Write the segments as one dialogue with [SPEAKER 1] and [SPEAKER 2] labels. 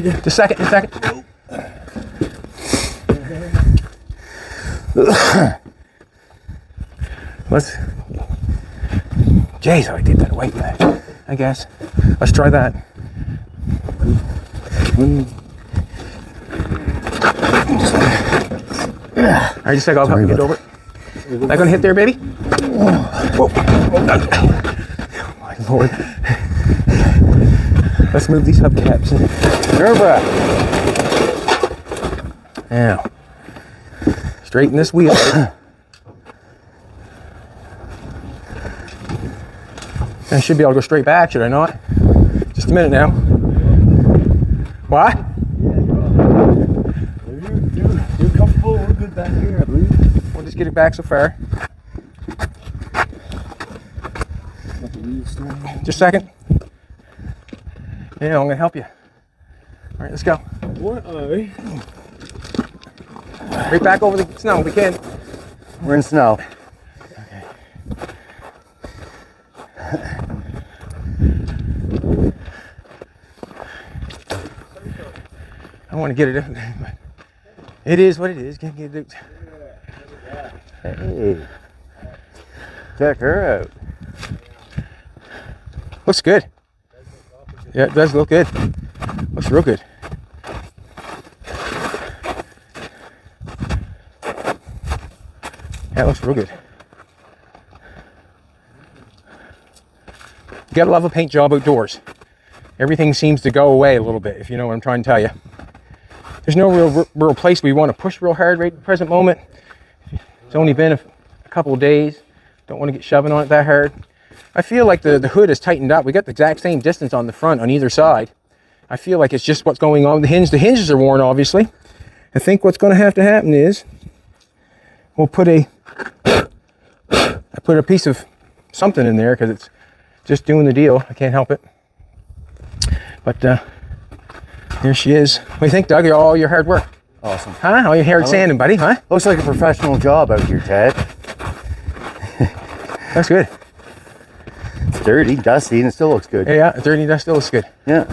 [SPEAKER 1] Just a second, just a second. Let's. Jeez, I did that away from that. I guess. Let's try that. Alright, just a second, I'll help you get over it. That gonna hit there, baby? Whoa. Oh my lord. Let's move these hubcaps. Nerve. Now, straighten this wheel. I should be able to go straight back, should I not? Just a minute now. What?
[SPEAKER 2] You're comfortable, we're good back here, I believe.
[SPEAKER 1] We'll just get it back so far. Just a second. Yeah, I'm gonna help you. All right, let's go.
[SPEAKER 2] What are we?
[SPEAKER 1] Right back over the snow, we can.
[SPEAKER 2] We're in snow.
[SPEAKER 1] Okay. I want to get it, but it is what it is. Can't get it.
[SPEAKER 2] Hey, check her out.
[SPEAKER 1] Looks good. Yeah, it does look good. Looks real good. Yeah, it looks real good. You gotta love a paint job outdoors. Everything seems to go away a little bit, if you know what I'm trying to tell you. There's no real place we want to push real hard right at the present moment. It's only been a couple of days. Don't want to get shoving on it that hard. I feel like the hood is tightened up. We got the exact same distance on the front on either side. I feel like it's just what's going on. The hinges are worn, obviously. I think what's going to have to happen is we'll put I put a piece of something in there because it's just doing the deal. I can't help it. But there she is. What do you think, Doug? All your hard work.
[SPEAKER 2] Awesome.
[SPEAKER 1] Huh? All your hard sanding, buddy, huh?
[SPEAKER 2] Looks like a professional job out here, Ted.
[SPEAKER 1] That's good.
[SPEAKER 2] It's dirty, dusty, and it still looks good.
[SPEAKER 1] Yeah, dirty dust still looks good.
[SPEAKER 2] Yeah.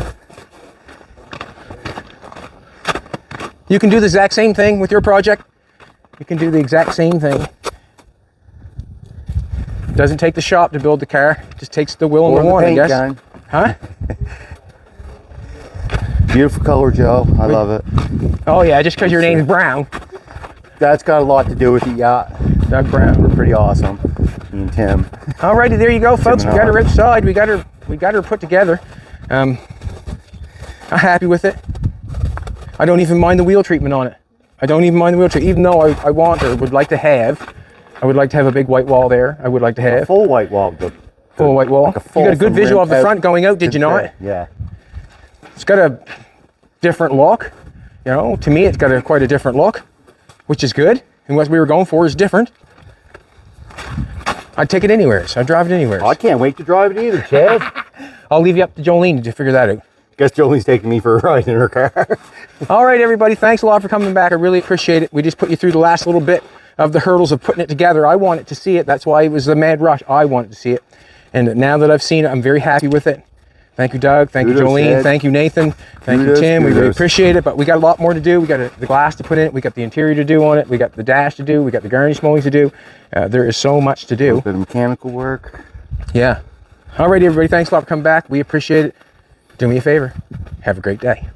[SPEAKER 1] You can do the exact same thing with your project. You can do the exact same thing. Doesn't take the shop to build the car. Just takes the will and the want, I guess.
[SPEAKER 2] Gun.
[SPEAKER 1] Huh?
[SPEAKER 2] Beautiful color, Joe. I love it.
[SPEAKER 1] Oh yeah, just because your name's Brown.
[SPEAKER 2] That's got a lot to do with it, yeah.
[SPEAKER 1] Doug Brown.
[SPEAKER 2] We're pretty awesome. Me and Tim.
[SPEAKER 1] Alrighty, there you go, folks. We got her inside. We got her put together. I'm happy with it. I don't even mind the wheel treatment on it. I don't even mind the wheel treatment, even though I want or would like to have. I would like to have a big white wall there. I would like to have
[SPEAKER 2] a full white wall.
[SPEAKER 1] Full white wall. Like you got a good visual of the front going out, did you not?
[SPEAKER 2] Yeah.
[SPEAKER 1] It's got a different look. You know, to me, it's got quite a different look, which is good. And what we were going for is different. I'd take it anywhere. I'd drive it anywhere.
[SPEAKER 2] Oh, I can't wait to drive it either, Chad.
[SPEAKER 1] I'll leave you up to Jolene to figure that out.
[SPEAKER 2] Guess Jolene's taking me for a ride in her car.
[SPEAKER 1] All right, everybody. Thanks a lot for coming back. I really appreciate it. We just put you through the last little bit of the hurdles of putting it together. I wanted to see it. That's why it was the mad rush. I wanted to see it. And now that I've seen it, I'm very happy with it. Thank you, Doug. Thank you, Jolene.
[SPEAKER 2] Ed.
[SPEAKER 1] Thank you, Nathan. Thank you, Tim. We really appreciate it. But we got a lot more to do. We got the glass to put in it. We got the interior to do on it. We got the dash to do. We got the garnish mowing to do. There is so much to do.
[SPEAKER 2] A bit of mechanical work.
[SPEAKER 1] Yeah. All right, everybody. Thanks a lot for coming back. We appreciate it. Do me a favor. Have a great day.